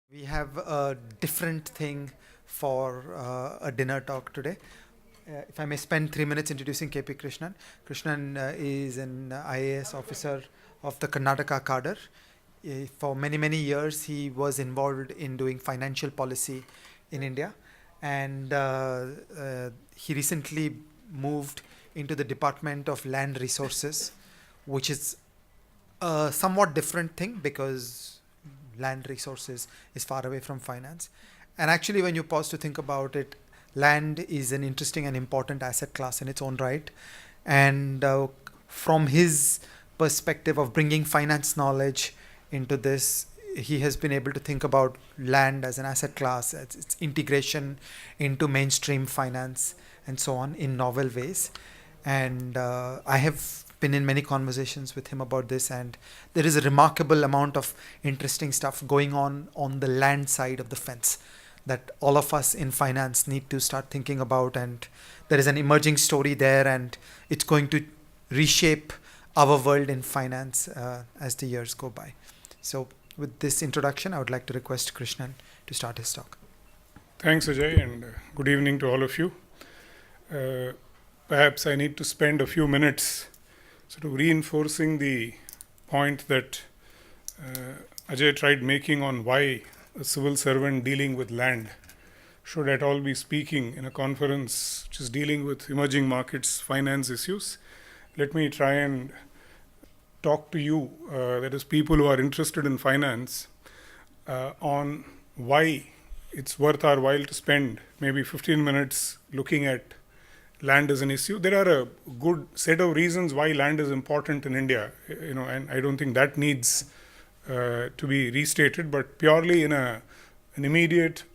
We have a different thing for a dinner talk today. If I may spend 3 minutes introducing KP Krishnan. Krishnan is an IAS officer of the Karnataka cadre. For many, many years, he was involved in doing financial policy in India. And he recently moved into the Department of Land Resources, which is a somewhat different thing because land resources is far away from finance. And actually, when you pause to think about it, land is an interesting and important asset class in its own right. And from his perspective of bringing finance knowledge into this, he has been able to think about land as an asset class, its integration into mainstream finance, and so on in novel ways. And I have been in many conversations with him about this, and there is a remarkable amount of interesting stuff going on the land side of the fence that all of us in finance need to start thinking about. And there is an emerging story there, and it's going to reshape our world in finance as the years go by. So with this introduction, I would like to request Krishnan to start his talk. Thanks, Ajay, and good evening to all of you. Perhaps I need to spend a few minutes sort of reinforcing the point that Ajay tried making on why a civil servant dealing with land should at all be speaking in a conference which is dealing with emerging markets finance issues. Let me try and talk to you, that is, people who are interested in finance, on why it's worth our while to spend maybe 15 minutes looking at land as an issue. There are a good set of reasons why land is important in India, and I don't think that needs to be restated, but purely in an immediate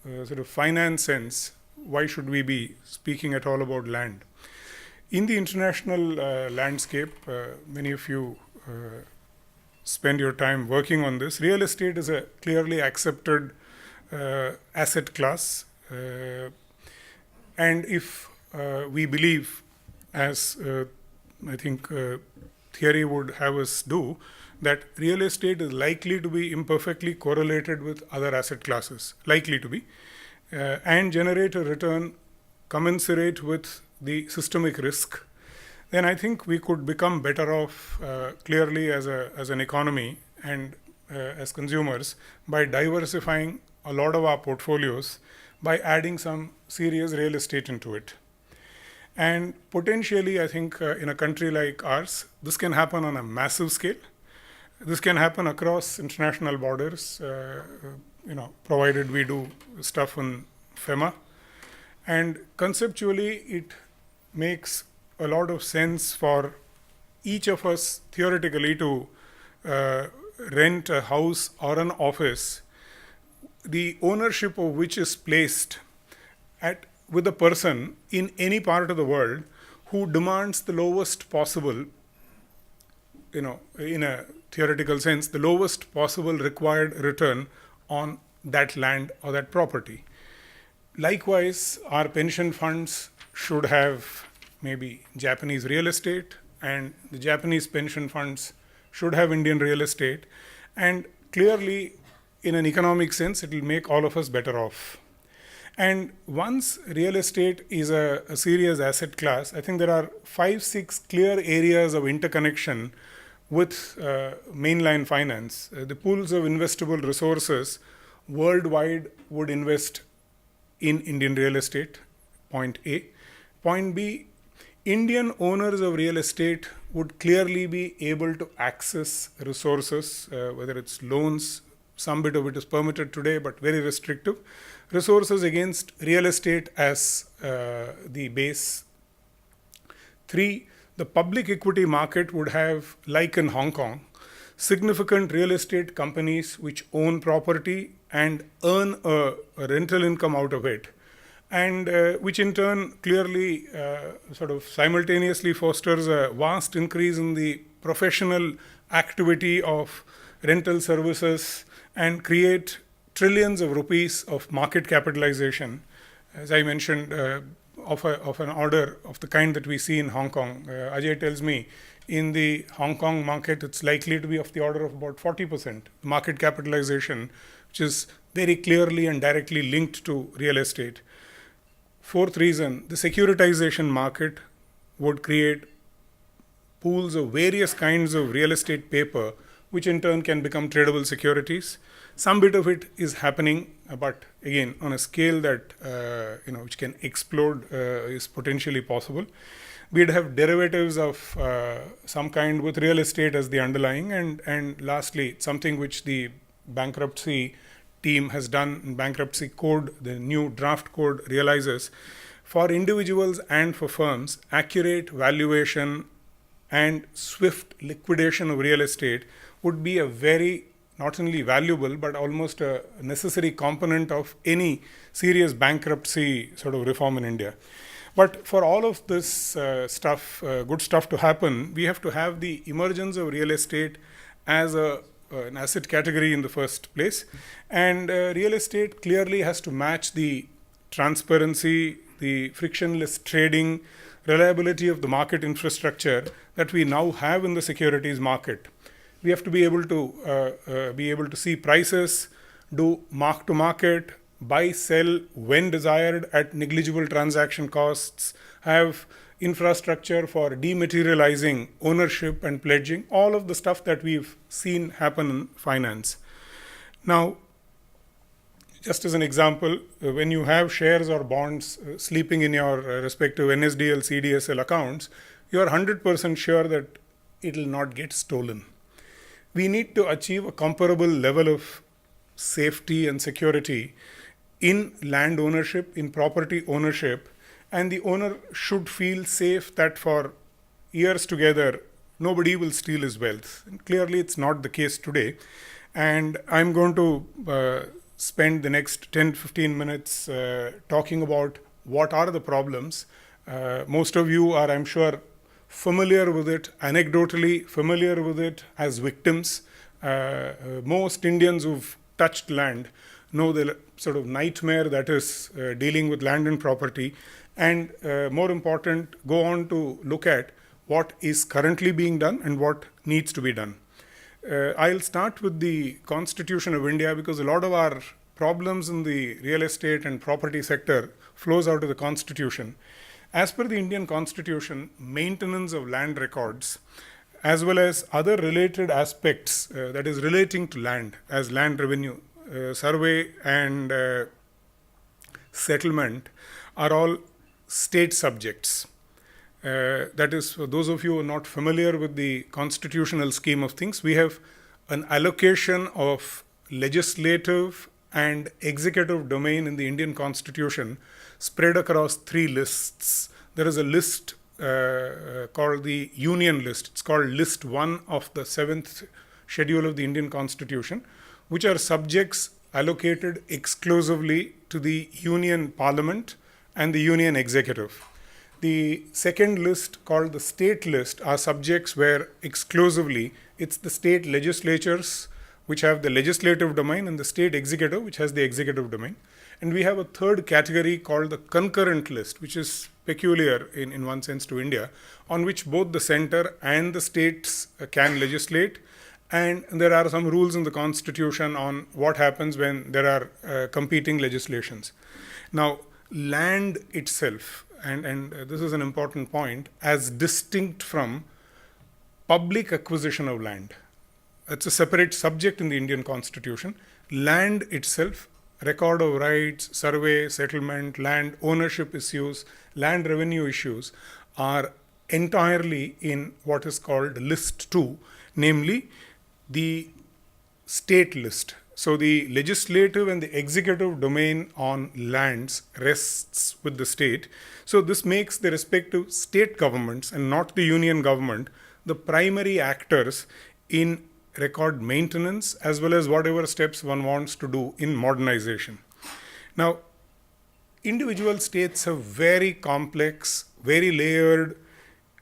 sort of finance sense, why should we be speaking at all about land? In the international landscape, many of you spend your time working on this. Real estate is a clearly accepted asset class, and if we believe, as I think theory would have us do, that real estate is likely to be imperfectly correlated with other asset classes, likely to be, and generate a return commensurate with the systemic risk, then I think we could become better off clearly as an economy and as consumers by diversifying a lot of our portfolios by adding some serious real estate into it. And potentially, I think in a country like ours, this can happen on a massive scale. This can happen across international borders, provided we do stuff on FEMA. And conceptually, it makes a lot of sense for each of us theoretically to rent a house or an office, the ownership of which is placed with a person in any part of the world who demands the lowest possible, in a theoretical sense, the lowest possible required return on that land or that property. Likewise, our pension funds should have maybe Japanese real estate, and the Japanese pension funds should have Indian real estate. And clearly, in an economic sense, it will make all of us better off. And once real estate is a serious asset class, I think there are 5-6 clear areas of interconnection with mainline finance. The pools of investable resources worldwide would invest in Indian real estate, point A. Point B, Indian owners of real estate would clearly be able to access resources, whether it's loans, some bit of it is permitted today, but very restrictive, resources against real estate as the base. 3, the public equity market would have, like in Hong Kong, significant real estate companies which own property and earn a rental income out of it, and which in turn clearly sort of simultaneously fosters a vast increase in the professional activity of rental services and create trillions of rupees of market capitalization, as I mentioned, of an order of the kind that we see in Hong Kong. Ajay tells me in the Hong Kong market, it's likely to be of the order of about 40% market capitalization which is very clearly and directly linked to real estate. Fourth reason, the securitization market would create pools of various kinds of real estate paper, which in turn can become tradable securities. Some bit of it is happening, but again, on a scale that which can explode, is potentially possible. We'd have derivatives of some kind with real estate as the underlying, and lastly, something which the bankruptcy team has done in bankruptcy code, the new draft code realizes, for individuals and for firms, accurate valuation and swift liquidation of real estate would be a very not only valuable but almost a necessary component of any serious bankruptcy sort of reform in India. But for all of this good stuff to happen, we have to have the emergence of real estate as an asset category in the first place. And real estate clearly has to match the transparency, the frictionless trading, reliability of the market infrastructure that we now have in the securities market. We have to be able to see prices, do mark to market, buy, sell when desired at negligible transaction costs, have infrastructure for dematerializing ownership and pledging, all of the stuff that we've seen happen in finance. Now, just as an example, when you have shares or bonds sleeping in your respective NSDL, CDSL accounts, you are 100% sure that it will not get stolen. We need to achieve a comparable level of safety and security in land ownership, in property ownership, and the owner should feel safe that for years together, nobody will steal his wealth. And clearly, it's not the case today. And I'm going to spend the next 10-15 minutes talking about what are the problems. Most of you are, I'm sure, familiar with it, anecdotally familiar with it as victims. Most Indians who've touched land know the sort of nightmare that is dealing with land and property, and more important, go on to look at what is currently being done and what needs to be done. I'll start with the Constitution of India because a lot of our problems in the real estate and property sector flows out of the Constitution. As per the Indian Constitution, maintenance of land records as well as other related aspects that is relating to land as land revenue, survey and settlement are all state subjects. That is, for those of you who are not familiar with the constitutional scheme of things, we have an allocation of legislative and executive domain in the Indian Constitution spread across 3 lists. There is a list called the Union List. It's called List 1 of the 7th Schedule of the Indian Constitution, which are subjects allocated exclusively to the Union Parliament and the Union Executive. The second list, called the State List, are subjects where exclusively it's the state legislatures which have the legislative domain and the state executive which has the executive domain. And we have a third category called the concurrent list, which is peculiar in one sense to India, on which both the center and the states can legislate. And there are some rules in the Constitution on what happens when there are competing legislations. Now, land itself, and this is an important point, as distinct from public acquisition of land. It's a separate subject in the Indian Constitution. Land itself, record of rights, survey, settlement, land ownership issues, land revenue issues are entirely in what is called List 2, namely the state list. So the legislative and the executive domain on lands rests with the state. So this makes the respective state governments and not the union government the primary actors in record maintenance as well as whatever steps one wants to do in modernization. Now, individual states have very complex, very layered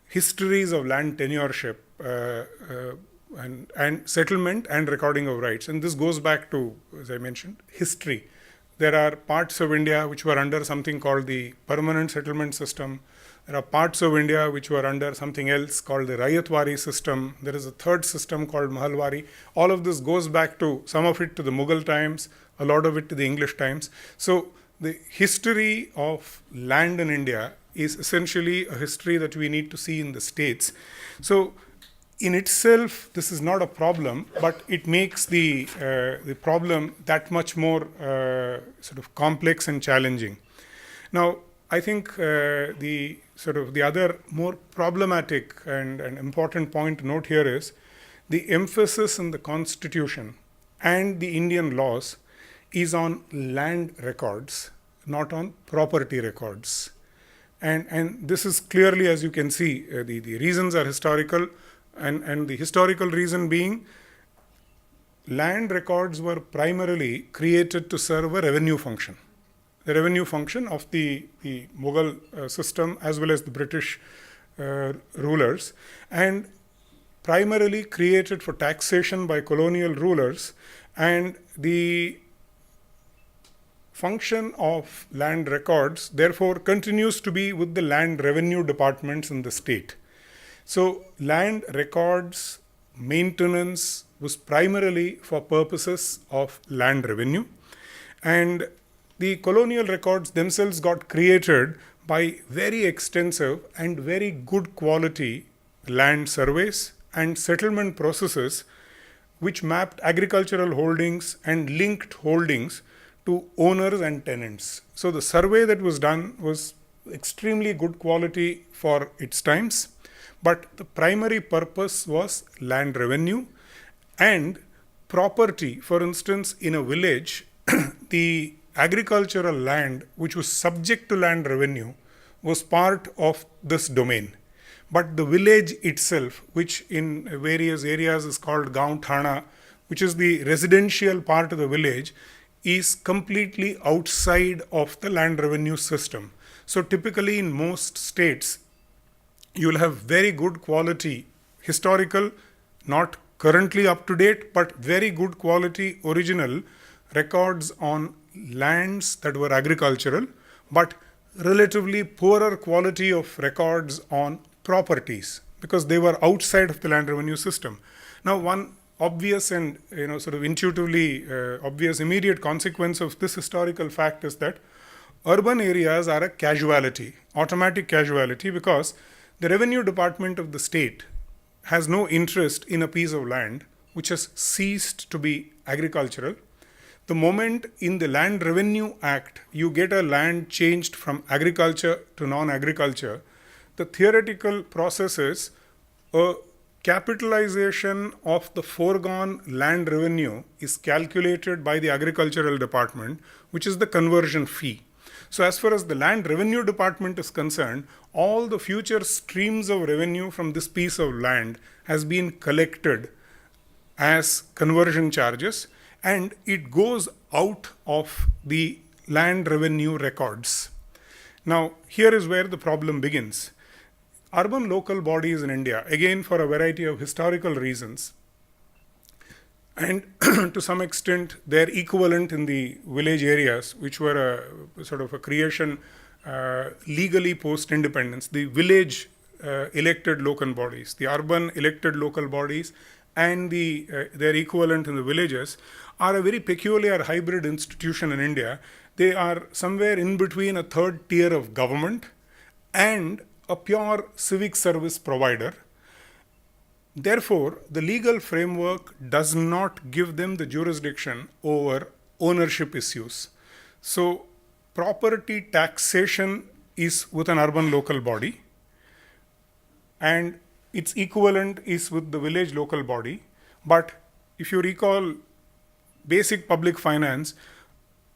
histories of land tenureship and settlement and recording of rights. And this goes back to, as I mentioned, history. There are parts of India which were under something called the permanent settlement system. There are parts of India which were under something else called the Rayatwari system. There is a third system called Mahalwari. All of this goes back to, some of it to the Mughal times, a lot of it to the English times. So the history of land in India is essentially a history that we need to see in the states. So in itself, this is not a problem, but it makes the problem that much more sort of complex and challenging. Now, I think the other more problematic and important point to note here is the emphasis in the Constitution and the Indian laws is on land records, not on property records. And this is clearly, as you can see, the reasons are historical, and the historical reason being land records were primarily created to serve a revenue function. The revenue function of the Mughal system as well as the British rulers, and primarily created for taxation by colonial rulers, and the function of land records therefore continues to be with the land revenue departments in the state. So land records maintenance was primarily for purposes of land revenue, and the colonial records themselves got created by very extensive and very good quality land surveys and settlement processes which mapped agricultural holdings and linked holdings to owners and tenants. So the survey that was done was extremely good quality for its times, but the primary purpose was land revenue and property. For instance, in a village, the agricultural land which was subject to land revenue was part of this domain. But the village itself, which in various areas is called Gaon Thana, which is the residential part of the village, is completely outside of the land revenue system. So typically in most states, you will have very good quality, historical, not currently up to date, but very good quality original records on lands that were agricultural, but relatively poorer quality of records on properties because they were outside of the land revenue system. Now, one obvious and sort of intuitively obvious immediate consequence of this historical fact is that urban areas are a casualty, automatic casualty, because the revenue department of the state has no interest in a piece of land which has ceased to be agricultural. The moment in the Land Revenue Act you get a land changed from agriculture to non-agriculture, the theoretical process is a capitalization of the foregone land revenue is calculated by the agricultural department, which is the conversion fee. So as far as the land revenue department is concerned, all the future streams of revenue from this piece of land has been collected as conversion charges, and it goes out of the land revenue records. Now, here is where the problem begins. Urban local bodies in India, again for a variety of historical reasons, and to some extent their equivalent in the village areas, which were a sort of a creation legally post-independence, the village elected local bodies, the urban elected local bodies, and their equivalent in the villages are a very peculiar hybrid institution in India. They are somewhere in between a third tier of government and a pure civic service provider. Therefore, the legal framework does not give them the jurisdiction over ownership issues. So, property taxation is with an urban local body, and its equivalent is with the village local body. But if you recall basic public finance,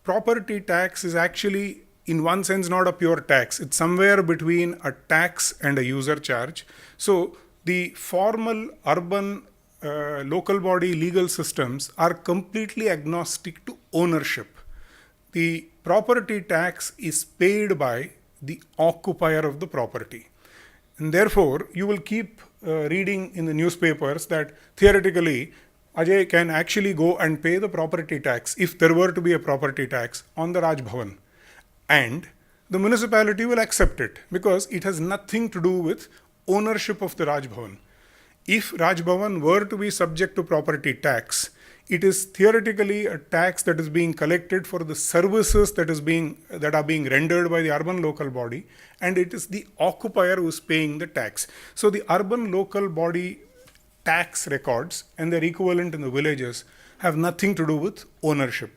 property tax is actually in one sense not a pure tax. It's somewhere between a tax and a user charge. So the formal urban local body legal systems are completely agnostic to ownership. The property tax is paid by the occupier of the property. And therefore, you will keep reading in the newspapers that theoretically, Ajay can actually go and pay the property tax, if there were to be a property tax, on the Raj Bhavan. And the municipality will accept it because it has nothing to do with ownership of the Raj Bhavan. If Raj Bhavan were to be subject to property tax, it is theoretically a tax that is being collected for the services that are being rendered by the urban local body, and it is the occupier who is paying the tax. So the urban local body tax records and their equivalent in the villages have nothing to do with ownership.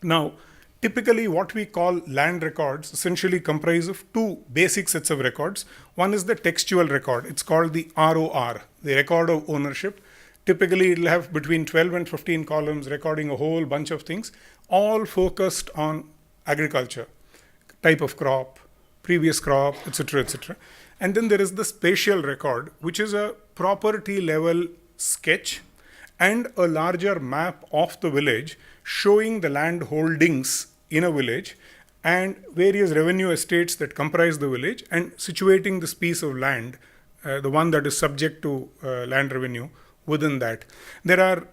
Now, typically what we call land records essentially comprise of two basic sets of records. One is the textual record. It's called the ROR, the record of ownership. Typically it will have between 12 and 15 columns recording a whole bunch of things, all focused on agriculture, type of crop, previous crop, etc., etc. And then there is the spatial record, which is a property level sketch and a larger map of the village showing the land holdings in a village and various revenue estates that comprise the village and situating this piece of land, the one that is subject to land revenue within that. There are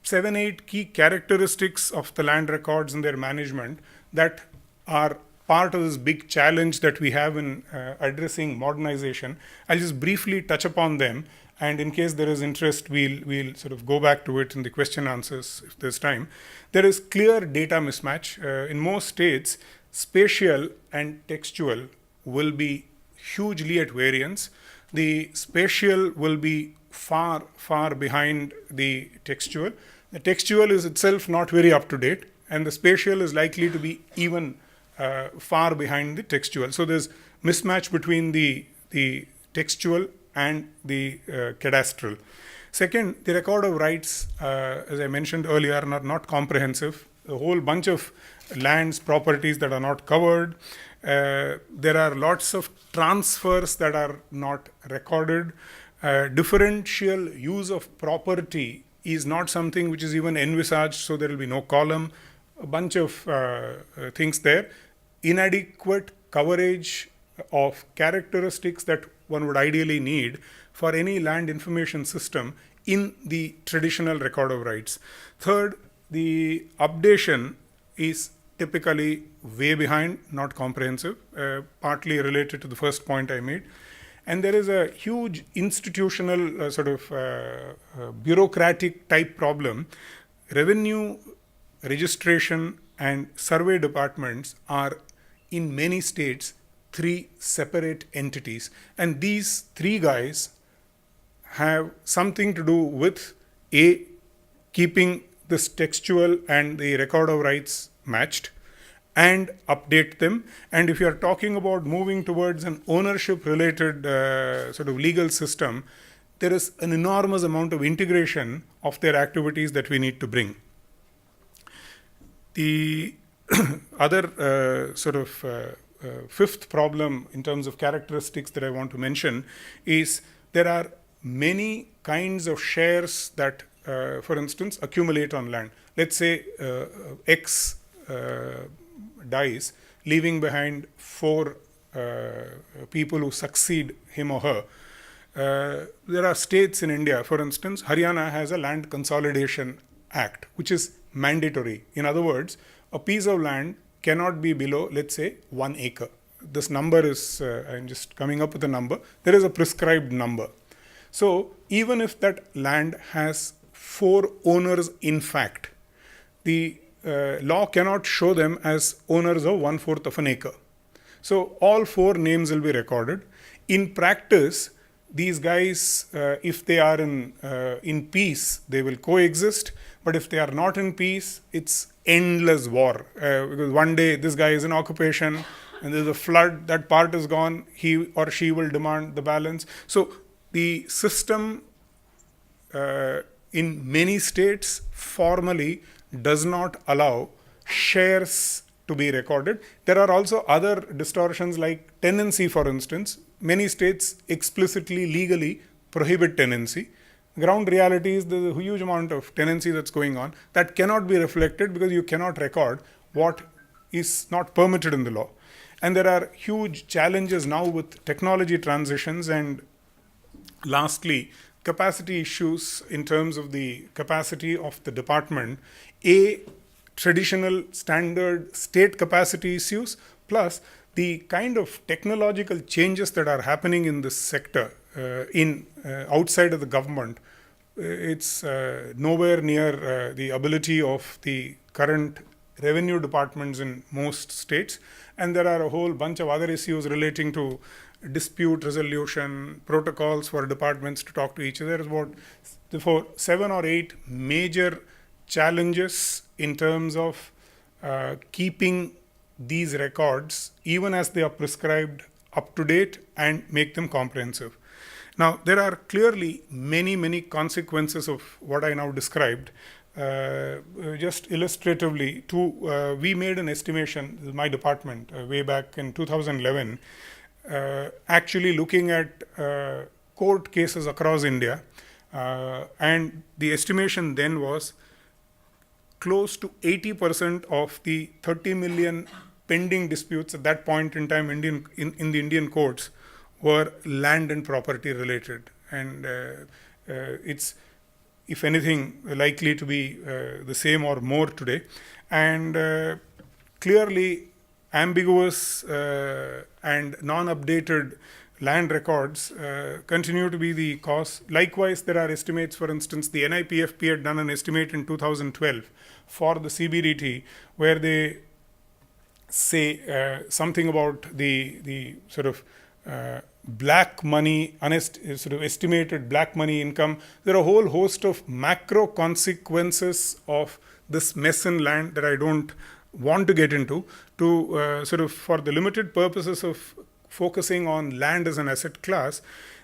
7-8 key characteristics of the land records and their management that are part of this big challenge that we have in addressing modernization. I'll just briefly touch upon them, and in case there is interest, we'll sort of go back to it in the question answers if there's time. There is clear data mismatch. In most states, spatial and textual will be hugely at variance. The spatial will be far, far behind the textual. The textual is itself not very up to date, and the spatial is likely to be even far behind the textual. So there's mismatch between the textual and the cadastral. Second, the record of rights, as I mentioned earlier, are not comprehensive. A whole bunch of lands, properties that are not covered. There are lots of transfers that are not recorded. Differential use of property is not something which is even envisaged, so there will be no column. A bunch of things there. Inadequate coverage of characteristics that one would ideally need for any land information system in the traditional record of rights. Third, the updation is typically way behind, not comprehensive, partly related to the first point I made. And there is a huge institutional bureaucratic type problem. Revenue, registration, and survey departments are in many states 3 separate entities, and these 3 guys have something to do with keeping this textual and the record of rights matched and update them. And if you are talking about moving towards an ownership related sort of legal system, there is an enormous amount of integration of their activities that we need to bring. The other fifth problem in terms of characteristics that I want to mention is there are many kinds of shares that, for instance, accumulate on land. Let's say X dies, leaving behind 4 people who succeed him or her. There are states in India, for instance, Haryana has a Land Consolidation Act, which is mandatory. In other words, a piece of land cannot be below, let's say, 1 acre. This number is, I'm just coming up with a number. There is a prescribed number. So even if that land has 4 owners in fact, the law cannot show them as owners of 1/4 of an acre. So all 4 names will be recorded. In practice, these guys, if they are in peace, they will coexist. But if they are not in peace, it's endless war. Because one day this guy is in occupation and there's a flood, that part is gone, he or she will demand the balance. So the system in many states formally does not allow shares to be recorded. There are also other distortions like tenancy, for instance. Many states explicitly, legally prohibit tenancy. Ground reality is the huge amount of tenancy that's going on that cannot be reflected because you cannot record what is not permitted in the law. And there are huge challenges now with technology transitions. And lastly, capacity issues in terms of the capacity of the department. Traditional standard state capacity issues, plus the kind of technological changes that are happening in this sector outside of the government, it's nowhere near the ability of the current revenue departments in most states. And there are a whole bunch of other issues relating to dispute resolution, protocols for departments to talk to each other. There's about 7 or 8 major challenges in terms of keeping these records, even as they are prescribed, up to date and make them comprehensive. Now, there are clearly many consequences of what I now described. Just illustratively, we made an estimation, my department, way back in 2011, actually looking at court cases across India. And the estimation then was close to 80% of the 30 million pending disputes at that point in time in the Indian courts were land and property related. And it's, if anything, likely to be the same or more today. And clearly ambiguous and non-updated land records continue to be the cause. Likewise, there are estimates, for instance, the NIPFP had done an estimate in 2012 for the CBDT, where they say something about the sort of black money, sort of estimated black money income. There are a whole host of macro consequences of this mess in land that I don't want to get into, to sort of, for the limited purposes of focusing on land as an asset class.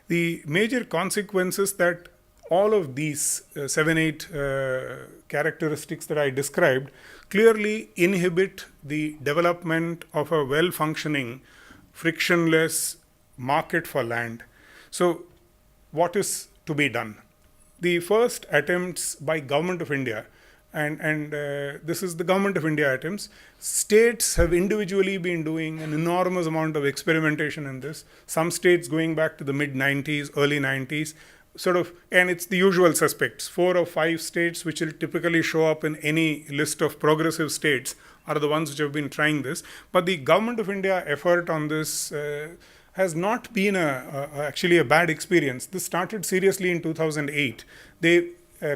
The major consequences that all of these 7-8 characteristics that I described clearly inhibit the development of a well-functioning, frictionless market for land. So what is to be done? The first attempts by Government of India, and this is the Government of India attempts, states have individually been doing an enormous amount of experimentation in this. Some states going back to the mid-90s, early 90s, sort of, and it's the usual suspects. 4 or 5 states which will typically show up in any list of progressive states are the ones which have been trying this. But the Government of India effort on this has not been actually a bad experience. This started seriously in 2008. They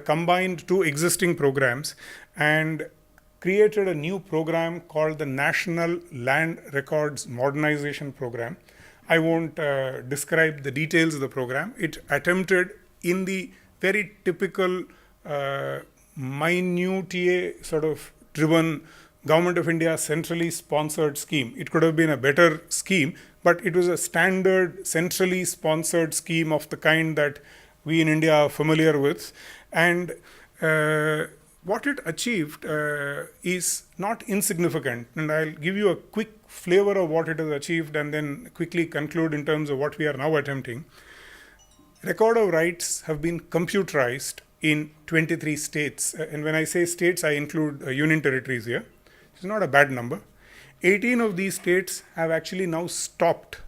combined 2 existing programs and created a new program called the National Land Records Modernization Program. I won't describe the details of the program. It attempted, in the very typical minutiae sort of driven Government of India centrally sponsored scheme. It could have been a better scheme, but it was a standard centrally sponsored scheme of the kind that we in India are familiar with. And what it achieved is not insignificant. And I'll give you a quick flavor of what it has achieved and then quickly conclude in terms of what we are now attempting. Record of rights have been computerized in 23 states. And when I say states, I include union territories here. It's not a bad number. 18 of these states have actually now stopped,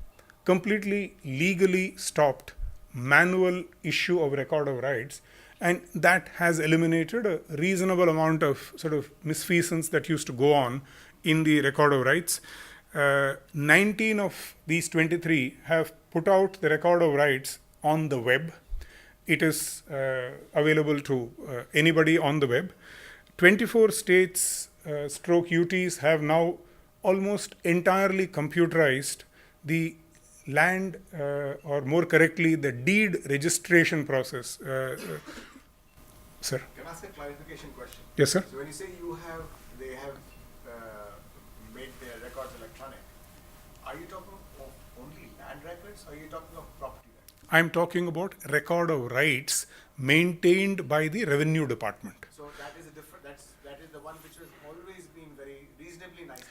completely legally stopped, manual issue of record of rights. And that has eliminated a reasonable amount of sort of misfeasance that used to go on in the record of rights. 19 of these 23 have put out the record of rights on the web. It is available to anybody on the web. 24 states stroke UTs have now almost entirely computerized the land, or more correctly, the deed registration process. Sir? Can I ask a clarification question? Yes, sir. So when you say they have made their records electronic, are you talking of only land records, or are you talking of property records? I'm talking about record of rights maintained by the Revenue Department. So that is a different. That is the one which has always been very reasonably nicely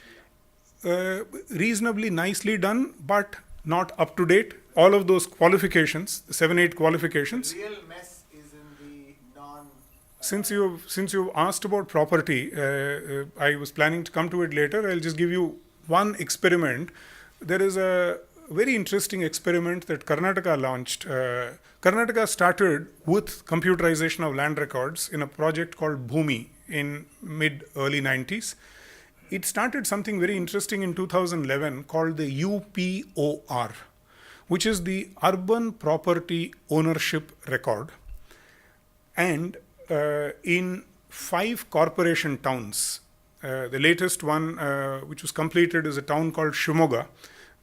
done. Reasonably nicely done, but not up to date. All of those qualifications, 7-8 qualifications. The real mess is in the non. Since you've asked about property, I was planning to come to it later. I'll just give you one experiment. There is a very interesting experiment that Karnataka launched. Karnataka started with computerization of land records in a project called Bhumi in mid-early 90s. it started something very interesting in 2011 called the UPOR, which is the Urban Property Ownership Record. And in 5 corporation towns, the latest one which was completed is a town called Shimoga,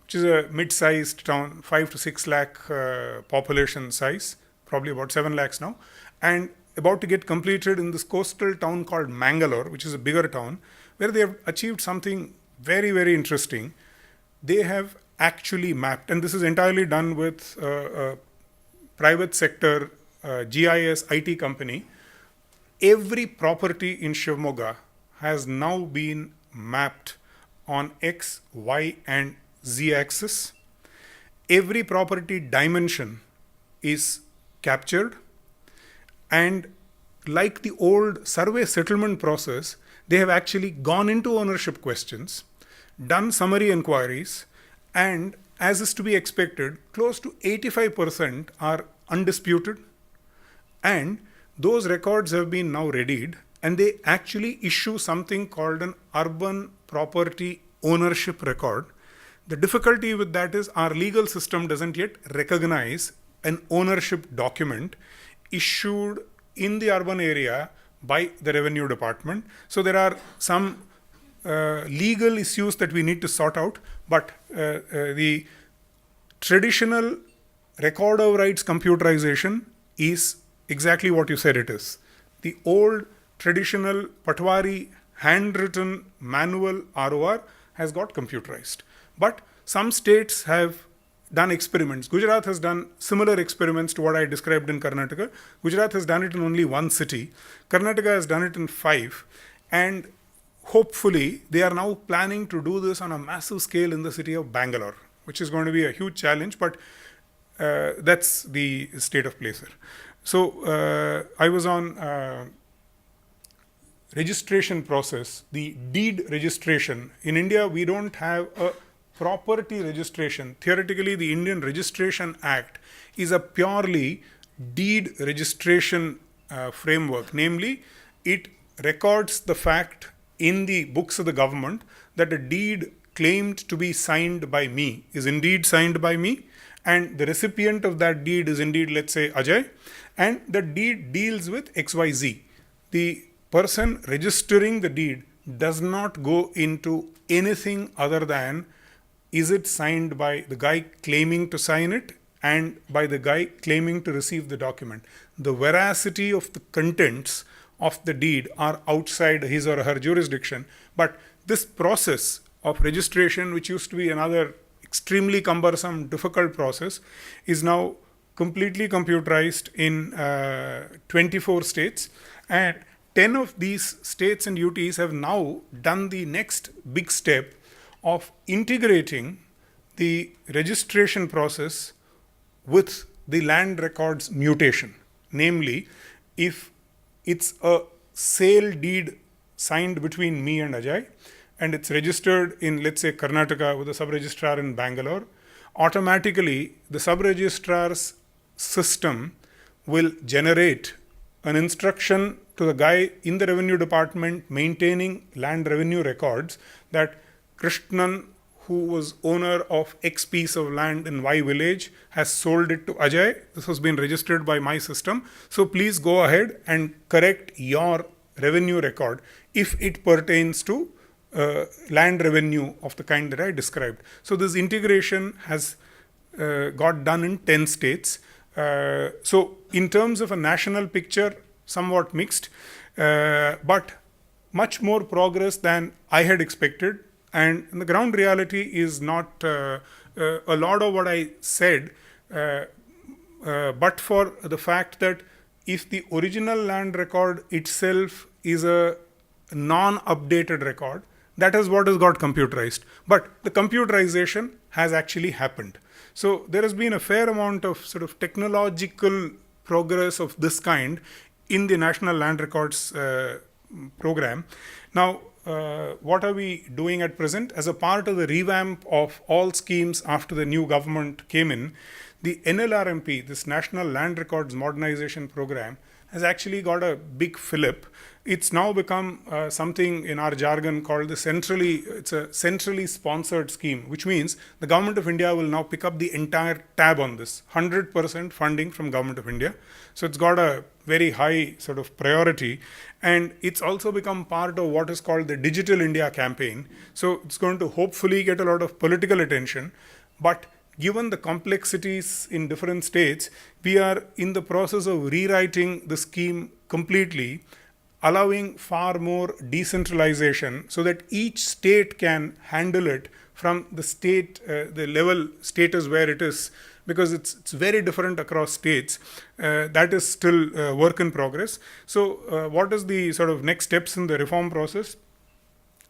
which is a mid-sized town, 5 to 6 lakh population size, probably about 7 lakhs now, and about to get completed in this coastal town called Mangalore, which is a bigger town, where they have achieved something very, very interesting. They have actually mapped, and this is entirely done with a private sector GIS IT company. Every property in Shimoga has now been mapped on X, Y, and Z axis. Every property dimension is captured, and like the old survey settlement process, they have actually gone into ownership questions, done summary inquiries, and as is to be expected, close to 85% are undisputed, and those records have been now readied, and they actually issue something called an urban property ownership record. The difficulty with that is our legal system doesn't yet recognize an ownership document issued in the urban area by the revenue department. So there are some legal issues that we need to sort out, but the traditional record of rights computerization is exactly what you said it is. The old traditional Patwari handwritten manual ROR has got computerized. But some states have done experiments. Gujarat has done similar experiments to what I described in Karnataka. Gujarat has done it in only 1 city. Karnataka has done it in 5. And hopefully they are now planning to do this on a massive scale in the city of Bangalore, which is going to be a huge challenge, but that's the state of play, sir. So I was on registration process, the deed registration. In India, we don't have a property registration. Theoretically, the Indian Registration Act is a purely deed registration framework. Namely, it records the fact in the books of the government that a deed claimed to be signed by me is indeed signed by me, and the recipient of that deed is indeed, let's say, Ajay, and the deed deals with XYZ. The person registering the deed does not go into anything other than is it signed by the guy claiming to sign it and by the guy claiming to receive the document. The veracity of the contents of the deed are outside his or her jurisdiction. But this process of registration, which used to be another extremely cumbersome, difficult process, is now completely computerized in 24 states. And 10 of these states and UTs have now done the next big step of integrating the registration process with the land records mutation. Namely, if it's a sale deed signed between me and Ajay, and it's registered in, let's say, Karnataka with a sub-registrar in Bangalore, automatically the sub-registrar's system will generate an instruction to the guy in the revenue department maintaining land revenue records that Krishnan, who was owner of X piece of land in Y village, has sold it to Ajay. This has been registered by my system. So please go ahead and correct your revenue record if it pertains to land revenue of the kind that I described. So this integration has got done in 10 states. So in terms of a national picture, somewhat mixed, but much more progress than I had expected. And the ground reality is not a lot of what I said, but for the fact that if the original land record itself is a non-updated record, that is what has got computerized. But the computerization has actually happened. So there has been a fair amount of sort of technological progress of this kind in the National Land Records program. Now, what are we doing at present? As a part of the revamp of all schemes after the new government came in, the NLRMP, this National Land Records Modernization Program, has actually got a big fillip. It's now become something in our jargon called it's a centrally sponsored scheme, which means the Government of India will now pick up the entire tab on this, 100% funding from Government of India. So it's got a very high sort of priority, and it's also become part of what is called the Digital India campaign. So it's going to hopefully get a lot of political attention, but given the complexities in different states, we are in the process of rewriting the scheme completely, allowing far more decentralization so that each state can handle it from the state, the level status where it is, because it's very different across states. That is still work in progress. So what is the sort of next steps in the reform process?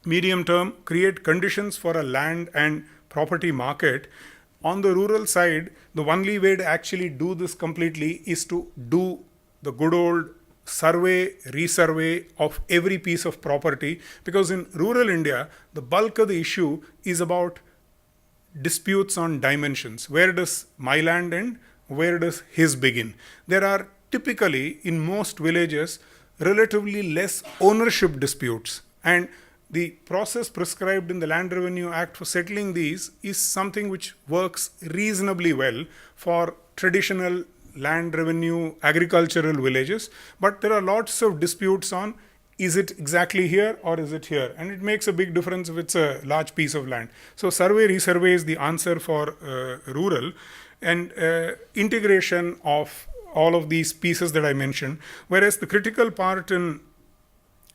Medium term, create conditions for a land and property market. On the rural side, the only way to actually do this completely is to do the good old survey, resurvey of every piece of property, because in rural India, the bulk of the issue is about disputes on dimensions. Where does my land end? Where does his begin? There are typically, in most villages, relatively less ownership disputes, and the process prescribed in the Land Revenue Act for settling these is something which works reasonably well for traditional land revenue agricultural villages. But there are lots of disputes on, is it exactly here or is it here? And it makes a big difference if it's a large piece of land. So survey, resurvey is the answer for rural, and integration of all of these pieces that I mentioned. Whereas the critical part in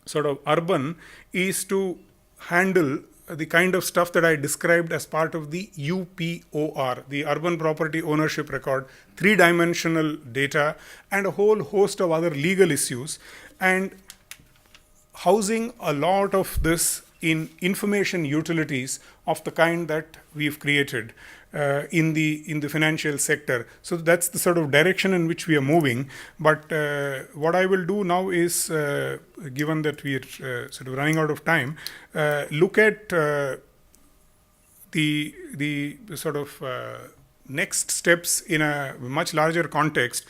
sort of urban is to handle the kind of stuff that I described as part of the UPOR, the Urban Property Ownership Record, 3-dimensional data, and a whole host of other legal issues, and housing a lot of this in information utilities of the kind that we've created in the financial sector. So that's the sort of direction in which we are moving. But what I will do now is, given that we are sort of running out of time, look at the sort of next steps in a much larger context.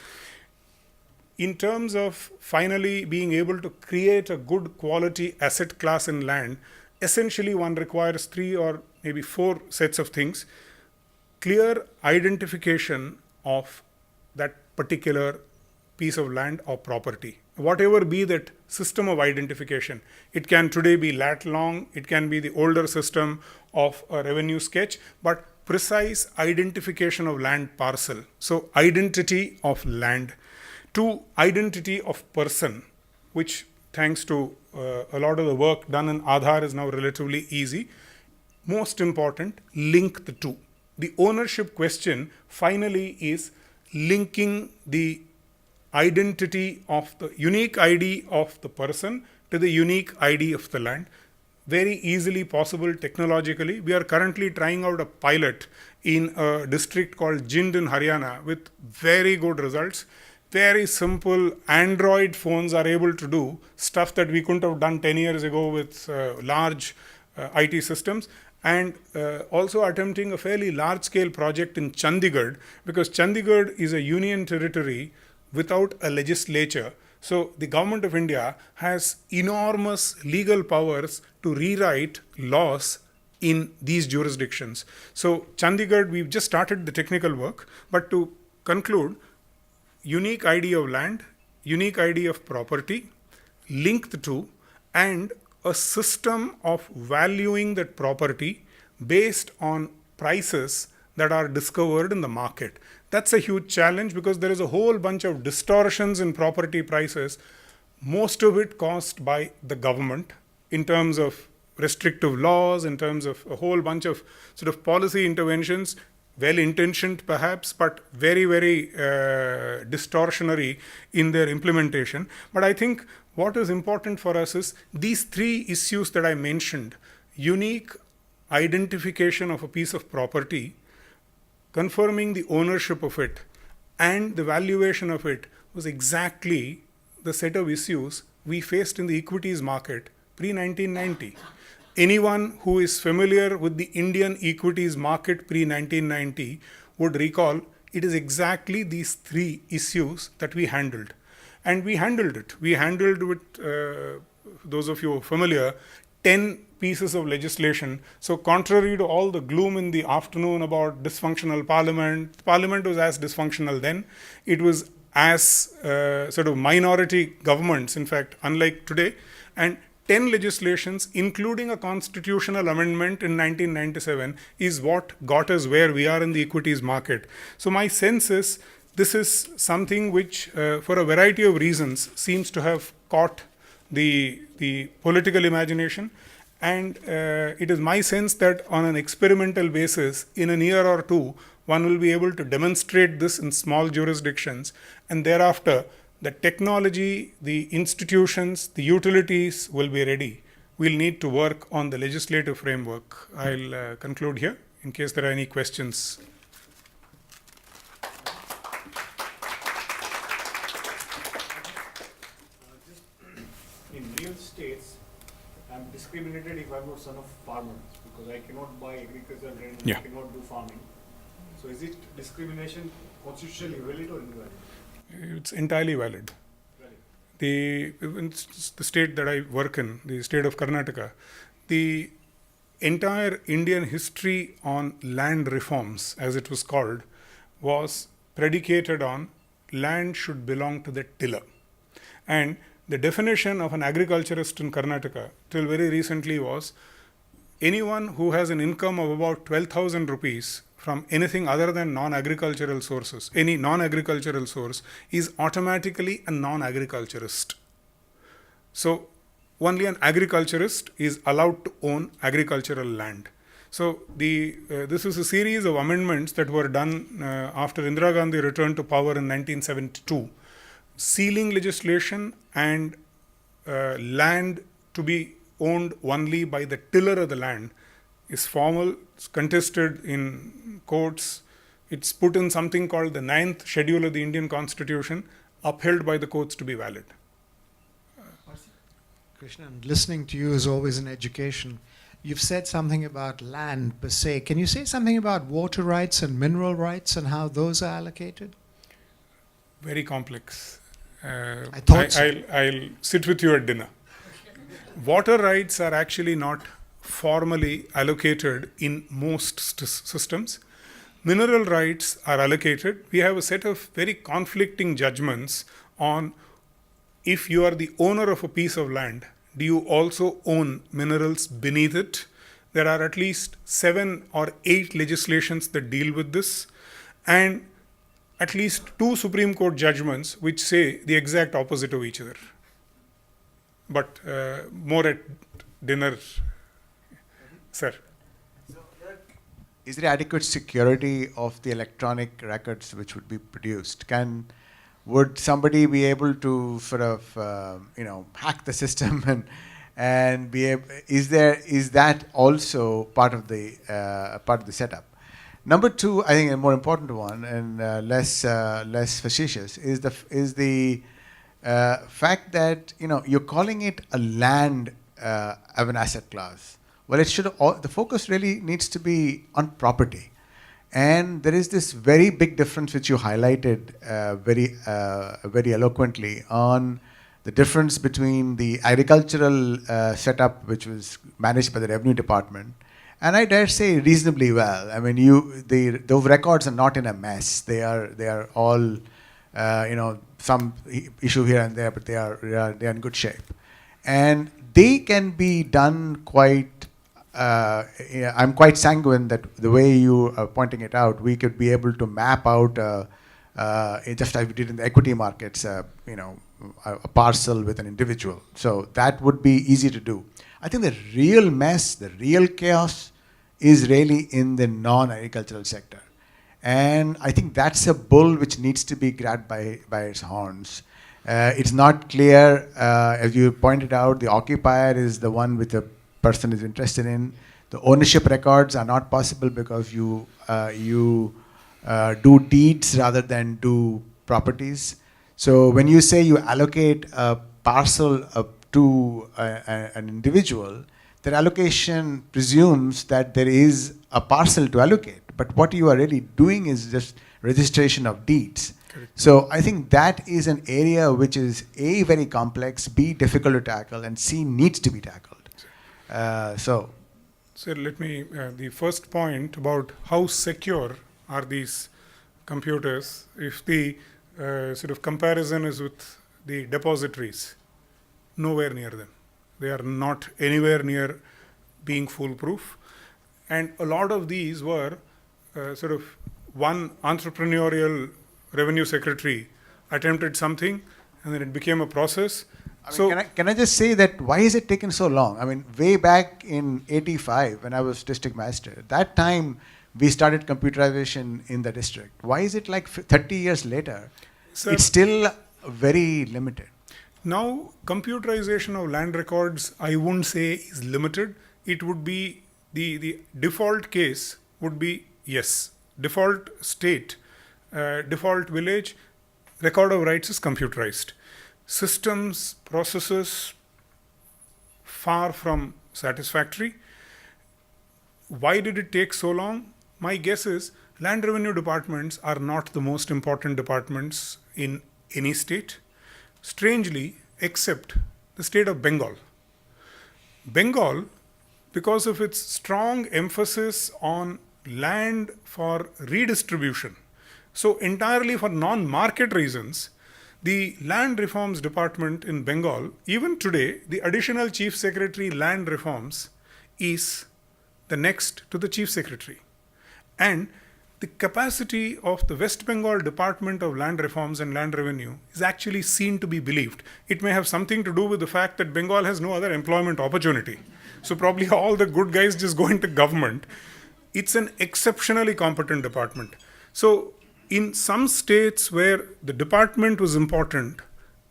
In terms of finally being able to create a good quality asset class in land, essentially one requires 3 or maybe 4 sets of things. Clear identification of that particular piece of land or property, whatever be that system of identification. It can today be lat long, it can be the older system of a revenue sketch, but precise identification of land parcel. So identity of land. 2, identity of person, which thanks to a lot of the work done in Aadhaar is now relatively easy. Most important, link the two. The ownership question finally is linking the identity of the unique ID of the person to the unique ID of the land. Very easily possible technologically. We are currently trying out a pilot in a district called Jind in Haryana with very good results. Very simple Android phones are able to do stuff that we couldn't have done 10 years ago with large IT systems. And also attempting a fairly large-scale project in Chandigarh, because Chandigarh is a union territory without a legislature. So the Government of India has enormous legal powers to rewrite laws in these jurisdictions. So Chandigarh, we've just started the technical work, but to conclude, unique ID of land, unique ID of property, link the two, and a system of valuing that property based on prices that are discovered in the market. That's a huge challenge because there is a whole bunch of distortions in property prices, most of it caused by the government in terms of restrictive laws, in terms of a whole bunch of sort of policy interventions, well-intentioned perhaps, but very, very distortionary in their implementation. But I think what is important for us is these 3 issues that I mentioned: unique identification of a piece of property, confirming the ownership of it, and the valuation of it was exactly the set of issues we faced in the equities market pre-1990. Anyone who is familiar with the Indian equities market pre-1990 would recall it is exactly these three issues that we handled. And we handled it. We handled with, those of you who are familiar, 10 pieces of legislation. So contrary to all the gloom in the afternoon about dysfunctional Parliament was as dysfunctional then. It was as sort of minority governments, in fact, unlike today. And 10 legislations, including a constitutional amendment in 1997, is what got us where we are in the equities market. So my sense is this is something which, for a variety of reasons, seems to have caught the political imagination. And it is my sense that on an experimental basis, in a year or two, one will be able to demonstrate this in small jurisdictions, and thereafter the technology, the institutions, the utilities will be ready. We'll need to work on the legislative framework. I'll conclude here in case there are any questions. In real estates, I'm discriminated if I'm not son of farmers because I cannot buy agricultural land and I cannot do farming. So is it discrimination constitutionally valid or invalid? It's entirely valid. The state that I work in, the state of Karnataka, the entire Indian history on land reforms, as it was called, was predicated on land should belong to the tiller. And the definition of an agriculturist in Karnataka till very recently was anyone who has an income of about 12,000 rupees from anything other than non-agricultural sources, any non-agricultural source, is automatically a non-agriculturist. So only an agriculturist is allowed to own agricultural land. So this is a series of amendments that were done after Indira Gandhi returned to power in 1972, sealing legislation and land to be owned only by the tiller of the land is formal, it's contested in courts, it's put in something called the 9th schedule of the Indian Constitution, upheld by the courts to be valid. Krishnan, listening to you is always an education. You've said something about land per se. Can you say something about water rights and mineral rights and how those are allocated? Very complex. I thought so. I'll sit with you at dinner. Water rights are actually not formally allocated in most systems. Mineral rights are allocated. We have a set of very conflicting judgments on if you are the owner of a piece of land, do you also own minerals beneath it? There are at least 7 or 8 legislations that deal with this, and at least 2 Supreme Court judgments which say the exact opposite of each other. But more at dinner, sir. Is there adequate security of the electronic records which would be produced? Would somebody be able to sort of hack the system and be able? Is that also part of the setup? Number 2, I think a more important one and less facetious is the fact that you're calling it a land of an asset class. Well, the focus really needs to be on property, and there is this very big difference which you highlighted very eloquently on the difference between the agricultural setup, which was managed by the Revenue Department, and I dare say reasonably well. I mean, those records are not in a mess. They are all some issue here and there, but they are in good shape, and they can be done quite. I'm quite sanguine that the way you are pointing it out, we could be able to map out, just as we did in the equity markets, a parcel with an individual. So that would be easy to do. I think the real mess, the real chaos is really in the non-agricultural sector. And I think that's a bull which needs to be grabbed by its horns. It's not clear, as you pointed out, the occupier is the one with the person is interested in. The ownership records are not possible because you do deeds rather than do properties. So when you say you allocate a parcel to an individual, that allocation presumes that there is a parcel to allocate. but what you are really doing is just registration of deeds. So I think that is an area which is A, very complex, B, difficult to tackle, and C, needs to be tackled. So let me, the first point about how secure are these computers, if the sort of comparison is with the depositories, nowhere near them. They are not anywhere near being foolproof. And a lot of these were sort of one entrepreneurial revenue secretary attempted something and then it became a process. I mean, can I just say that why is it taken so long? I mean, way back in 85 when I was district master, at that time we started computerization in the district. Why is it like 30 years later? Sir, it's still very limited. Now, computerization of land records, I wouldn't say is limited. It would be the default case would be yes, default state, default village, record of rights is computerized. Systems, processes, far from satisfactory. Why did it take so long? My guess is land revenue departments are not the most important departments in any state. Strangely, except the state of Bengal. Bengal, because of its strong emphasis on land for redistribution, so entirely for non-market reasons, the Land Reforms Department in Bengal, even today, the additional Chief Secretary Land Reforms is the next to the Chief Secretary. And the capacity of the West Bengal Department of Land Reforms and Land Revenue is actually seen to be believed. It may have something to do with the fact that Bengal has no other employment opportunity. So probably all the good guys just go into government. It's an exceptionally competent department. So in some states where the department was important,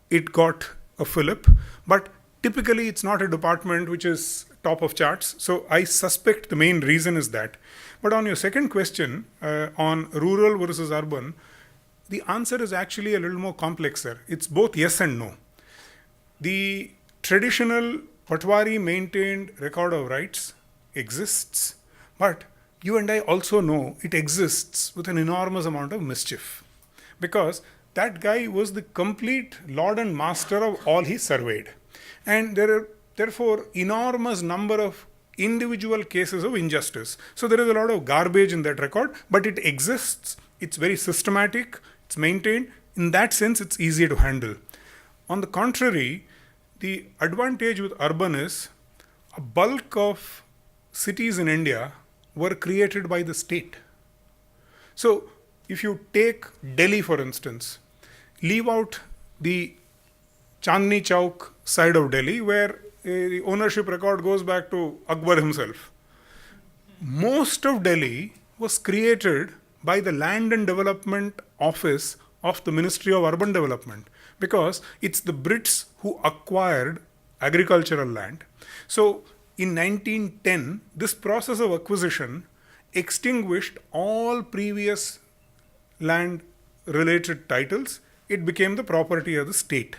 it got a fillip, but typically it's not a department which is top of charts. So I suspect the main reason is that. But on your second question on rural versus urban, the answer is actually a little more complex, sir. It's both yes and no. The traditional Patwari maintained record of rights exists, but you and I also know it exists with an enormous amount of mischief, because that guy was the complete lord and master of all he surveyed. And there are therefore enormous number of individual cases of injustice. So there is a lot of garbage in that record, but it exists. It's very systematic. It's maintained. In that sense, it's easier to handle. On the contrary, the advantage with urban is a bulk of cities in India were created by the state. So if you take Delhi, for instance, leave out the Chandni Chowk side of Delhi, where the ownership record goes back to Akbar himself. Most of Delhi was created by the Land and Development Office of the Ministry of Urban Development, because it's the Brits who acquired agricultural land. So in 1910, this process of acquisition extinguished all previous land related titles. It became the property of the state.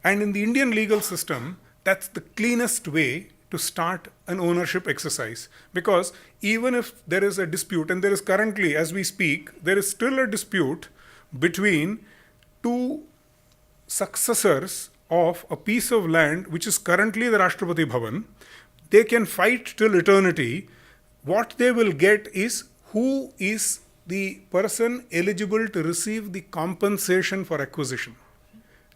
And in the Indian legal system, that's the cleanest way to start an ownership exercise. Because even if there is a dispute, and there is currently, as we speak, there is still a dispute between two successors of a piece of land which is currently the Rashtrapati Bhavan. They can fight till eternity. What they will get is who is the person eligible to receive the compensation for acquisition.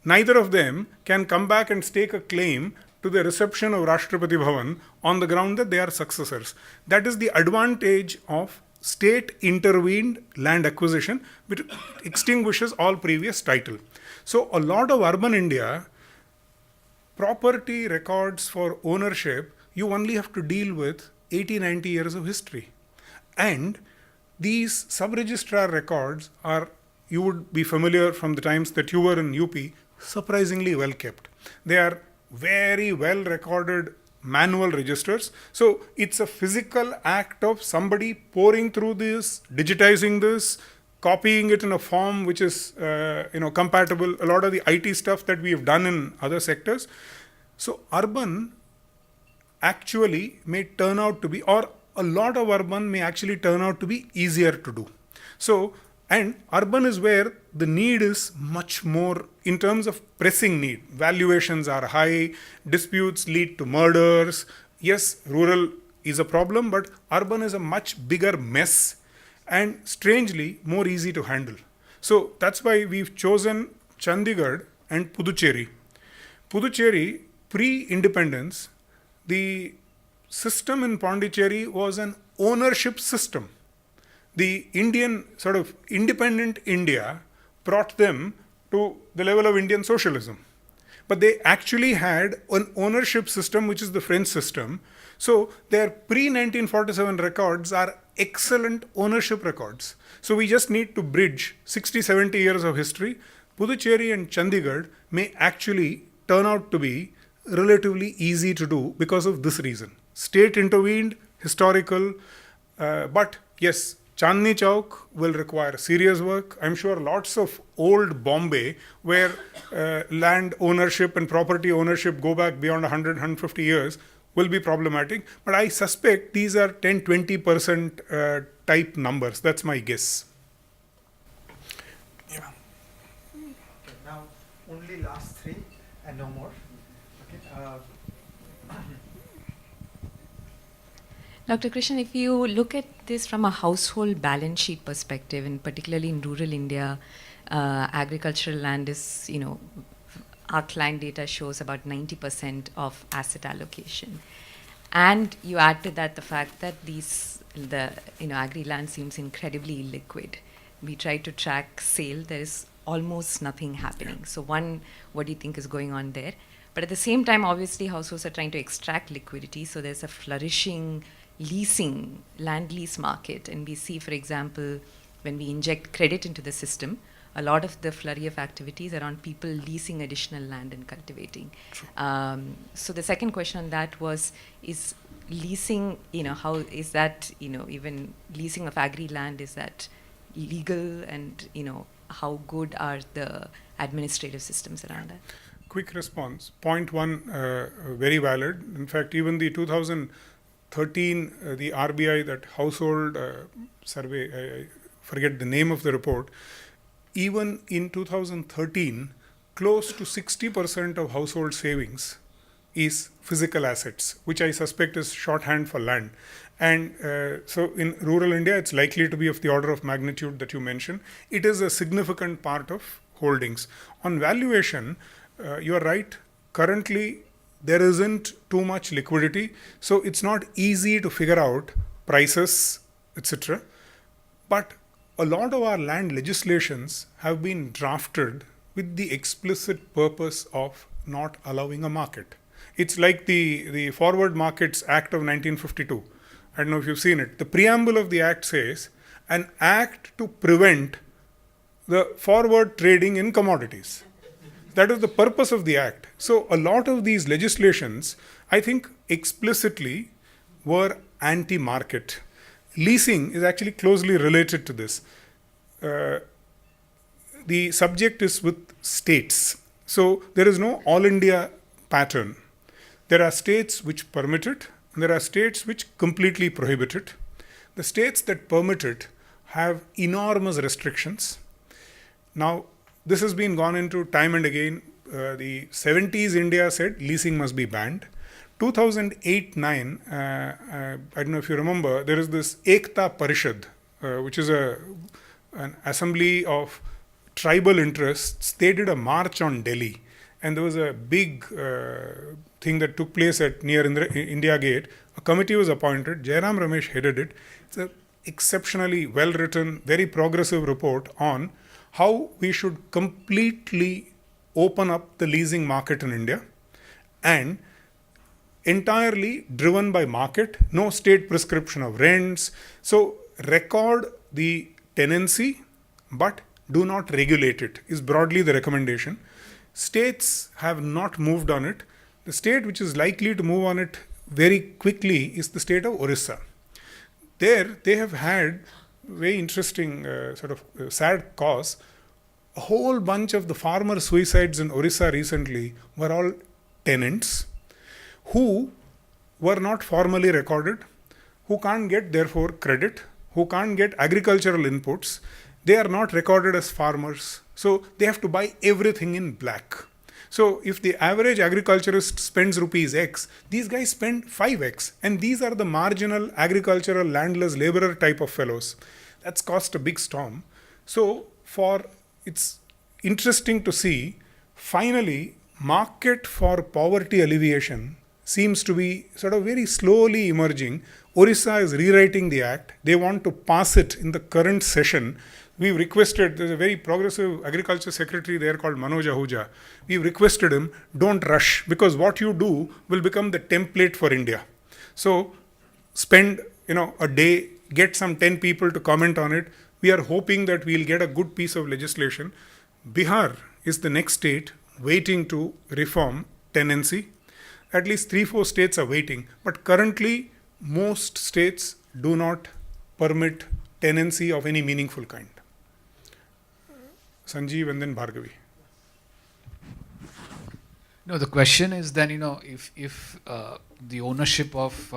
Neither of them can come back and stake a claim to the reception of Rashtrapati Bhavan on the ground that they are successors. That is the advantage of state intervened land acquisition, which extinguishes all previous title. So a lot of urban India, property records for ownership, you only have to deal with 80-90 years of history. And these sub-registrar records are, you would be familiar from the times that you were in UP, surprisingly well kept. They are very well recorded manual registers. So it's a physical act of somebody pouring through this, digitizing this, copying it in a form which is compatible. A lot of the IT stuff that we have done in other sectors. So urban actually may turn out to be, or a lot of urban may actually turn out to be easier to do. So, and urban is where the need is much more in terms of pressing need. Valuations are high, disputes lead to murders. Yes, rural is a problem, but urban is a much bigger mess and strangely more easy to handle. So that's why we've chosen Chandigarh and Puducherry. Puducherry, pre-independence, the system in Pondicherry was an ownership system. The Indian sort of independent India brought them to the level of Indian socialism. But they actually had an ownership system, which is the French system. So their pre-1947 records are excellent ownership records. So we just need to bridge 60, 70 years of history. Puducherry and Chandigarh may actually turn out to be relatively easy to do because of this reason. State intervened, historical, but yes, Chandni Chowk will require serious work. I'm sure lots of old Bombay where land ownership and property ownership go back beyond 100, 150 years will be problematic. But I suspect these are 10, 20% type numbers. That's my guess. Yeah. Okay, now only last three and no more. Okay. Dr. Krishnan, if you look at this from a household balance sheet perspective, and particularly in rural India, agricultural land is, our client data shows about 90% of asset allocation. And you add to that the fact that agri land seems incredibly illiquid. We try to track sale, there is almost nothing happening. So one, what do you think is going on there? But at the same time, obviously, households are trying to extract liquidity, so there's a flourishing leasing, land lease market. And we see, for example, when we inject credit into the system, a lot of the flurry of activities around people leasing additional land and cultivating. So the second question on that was, is leasing, how is that, even leasing of agri land, is that legal, and, how good are the administrative systems around that? Quick response. Point one, very valid. In fact, even the 2013, the RBI, that household survey, I forget the name of the report, even in 2013, close to 60% of household savings is physical assets, which I suspect is shorthand for land. And so in rural India, it's likely to be of the order of magnitude that you mentioned. It is a significant part of holdings. On valuation, you are right. Currently, there isn't too much liquidity, so it's not easy to figure out prices, etc. But a lot of our land legislations have been drafted with the explicit purpose of not allowing a market. It's like the Forward Markets Act of 1952. I don't know if you've seen it. The preamble of the act says, an act to prevent the forward trading in commodities. That is the purpose of the act. So a lot of these legislations, I think, explicitly were anti-market. Leasing is actually closely related to this. The subject is with states. So there is no all India pattern. There are states which permit it, and there are states which completely prohibit it. The states that permit it have enormous restrictions. Now, this has been gone into time and again. The 70s India said leasing must be banned. 2008-9, I don't know if you remember, there is this Ekta Parishad, which is an assembly of tribal interests. They did a march on Delhi, and there was a big thing that took place at near India Gate. A committee was appointed. Jairam Ramesh headed it. It's an exceptionally well-written, very progressive report on how we should completely open up the leasing market in India, and entirely driven by market, no state prescription of rents. So record the tenancy, but do not regulate it, is broadly the recommendation. States have not moved on it. The state which is likely to move on it very quickly is the state of Orissa. There, they have had very interesting sad cause. A whole bunch of the farmer suicides in Orissa recently were all tenants who were not formally recorded. who can't get, therefore, credit, who can't get agricultural inputs. They are not recorded as farmers. So they have to buy everything in black. So if the average agriculturist spends rupees X, these guys spend 5X. And these are the marginal agricultural landless laborer type of fellows. That's caused a big storm. So it's interesting to see, finally, market for poverty alleviation seems to be sort of very slowly emerging. Orissa is rewriting the act. They want to pass it in the current session. We've requested, there's a very progressive agriculture secretary there called Manoj Ahuja. We've requested him, don't rush, because what you do will become the template for India. So spend a day, get some 10 people to comment on it. We are hoping that we'll get a good piece of legislation. Bihar is the next state waiting to reform tenancy. At least 3-4 states are waiting. But currently, most states do not permit tenancy of any meaningful kind. Sanjeev and then Bhargavi. No, the question is then, if the ownership of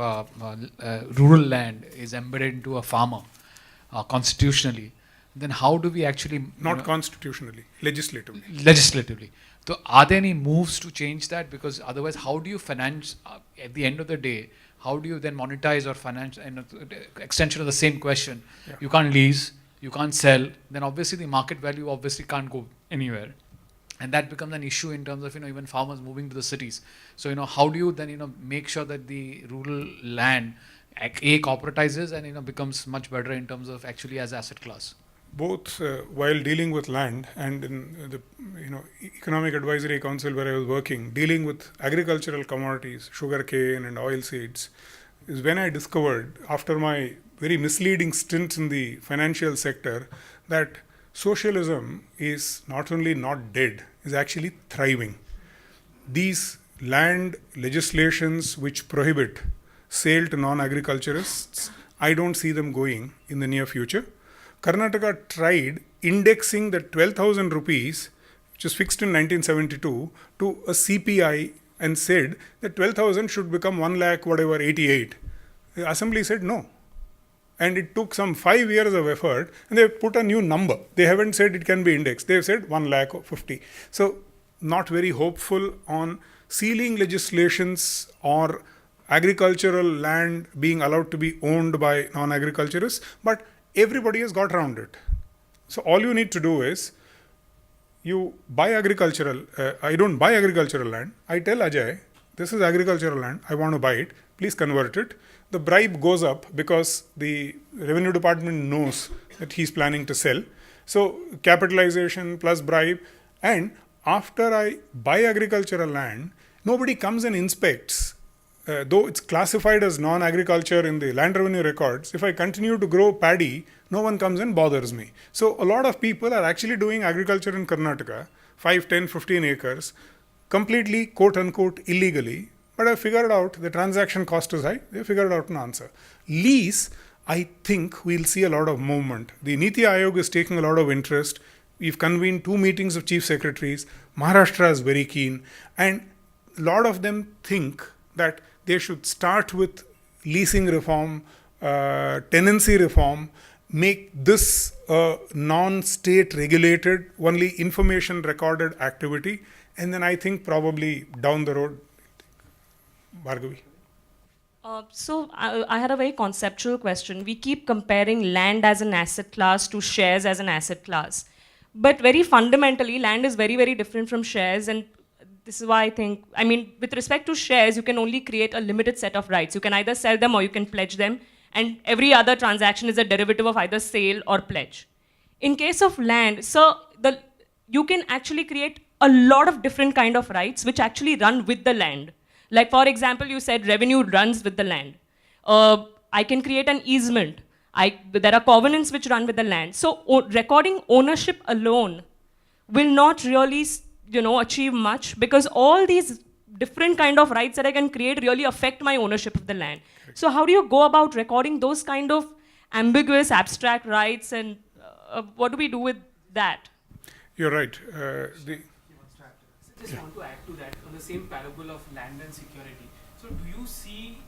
rural land is embedded into a farmer constitutionally, then how do we actually... Not constitutionally, legislatively. Legislatively. So are there any moves to change that? Because otherwise, how do you finance, at the end of the day, how do you then monetize or finance, and extension of the same question, you can't lease, you can't sell, then obviously the market value obviously can't go anywhere. And that becomes an issue in terms of, even farmers moving to the cities. So, how do you then, make sure that the rural land, corporatizes and, becomes much better in terms of actually as asset class? Both while dealing with land and in the Economic Advisory Council where I was working, dealing with agricultural commodities, sugarcane and oil seeds, is when I discovered, after my very misleading stint in the financial sector, that socialism is not only not dead, is actually thriving. These land legislations which prohibit sale to non-agriculturists, I don't see them going in the near future. Karnataka tried indexing the 12,000 rupees, which was fixed in 1972, to a CPI and said that 12,000 should become 1 lakh, whatever, 88. The assembly said no. And it took some 5 years of effort, and they put a new number. They haven't said it can be indexed. They've said 1 lakh or 50. So not very hopeful on ceiling legislations or agricultural land being allowed to be owned by non-agriculturists, but everybody has got around it. So all you need to do is, you buy agricultural, I don't buy agricultural land. I tell Ajay, this is agricultural land, I want to buy it, please convert it. The bribe goes up because the revenue department knows that he's planning to sell. So capitalization plus bribe. And after I buy agricultural land, nobody comes and inspects. Though it's classified as non-agriculture in the land revenue records, if I continue to grow paddy, no one comes and bothers me. So a lot of people are actually doing agriculture in Karnataka, 5, 10, 15 acres, completely quote unquote illegally. But I figured out the transaction cost is high. They figured out an answer. Lease, I think we'll see a lot of movement. The Niti Aayog is taking a lot of interest. We've convened 2 meetings of chief secretaries. Maharashtra is very keen. And a lot of them think that they should start with leasing reform, tenancy reform, make this a non-state regulated, only information recorded activity. And then I think probably down the road, Bhargavi. So I had a very conceptual question. We keep comparing land as an asset class to shares as an asset class. But very fundamentally, land is very, very different from shares. And this is why I think, with respect to shares, you can only create a limited set of rights. You can either sell them or you can pledge them. And every other transaction is a derivative of either sale or pledge. In case of land, you can actually create a lot of different kind of rights which actually run with the land. Like, for example, you said revenue runs with the land. I can create an easement. There are covenants which run with the land. So recording ownership alone will not really achieve much, because all these different kind of rights that I can create really affect my ownership of the land. So how do you go about recording those kind of ambiguous, abstract rights, and what do we do with that? You're right. Just want to add to that on the same parable of land and security. So do you see,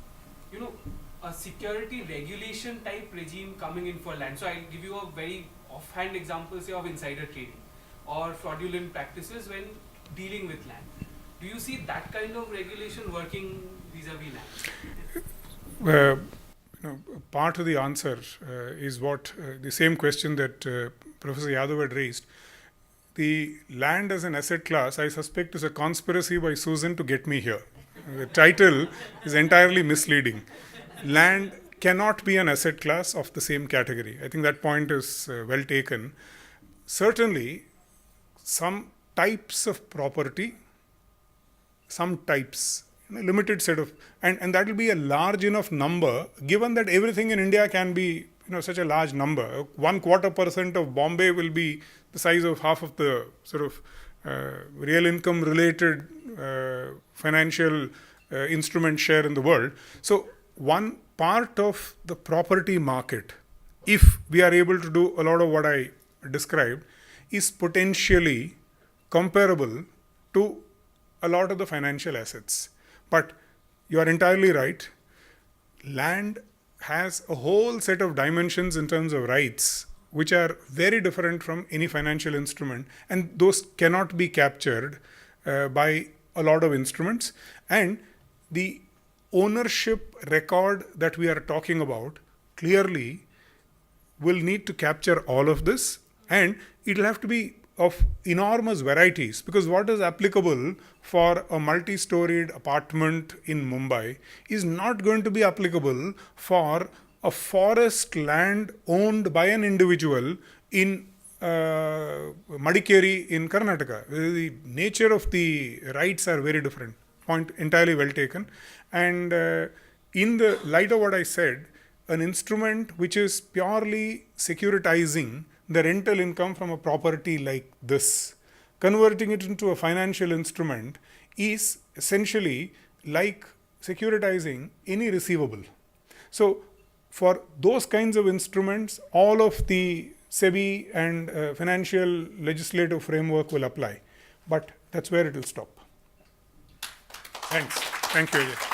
a security regulation type regime coming in for land. So I'll give you a very offhand example, say, of insider trading or fraudulent practices when dealing with land. Do you see that kind of regulation working vis-a-vis land? Part of the answer is what the same question that Professor Yadav had raised. The land as an asset class, I suspect, is a conspiracy by Susan to get me here. The title is entirely misleading. Land cannot be an asset class of the same category. I think that point is well taken. Certainly, some types of property, some types, limited set of, and that will be a large enough number, given that everything in India can be such a large number. 1/4% of Bombay will be the size of half of the sort of real income related financial instrument share in the world. So one part of the property market, if we are able to do a lot of what I described, is potentially comparable to a lot of the financial assets. But you are entirely right. Land has a whole set of dimensions in terms of rights, which are very different from any financial instrument, and those cannot be captured by a lot of instruments. And the ownership record that we are talking about clearly will need to capture all of this, and it will have to be of enormous varieties, because what is applicable for a multi-storied apartment in Mumbai is not going to be applicable for a forest land owned by an individual in Madikeri in Karnataka. The nature of the rights are very different. Point entirely well taken. And in the light of what I said, an instrument which is purely securitizing the rental income from a property like this, converting it into a financial instrument, is essentially like securitizing any receivable. So for those kinds of instruments, all of the SEBI and financial legislative framework will apply. But that's where it will stop. Thanks. Thank you, Ajay.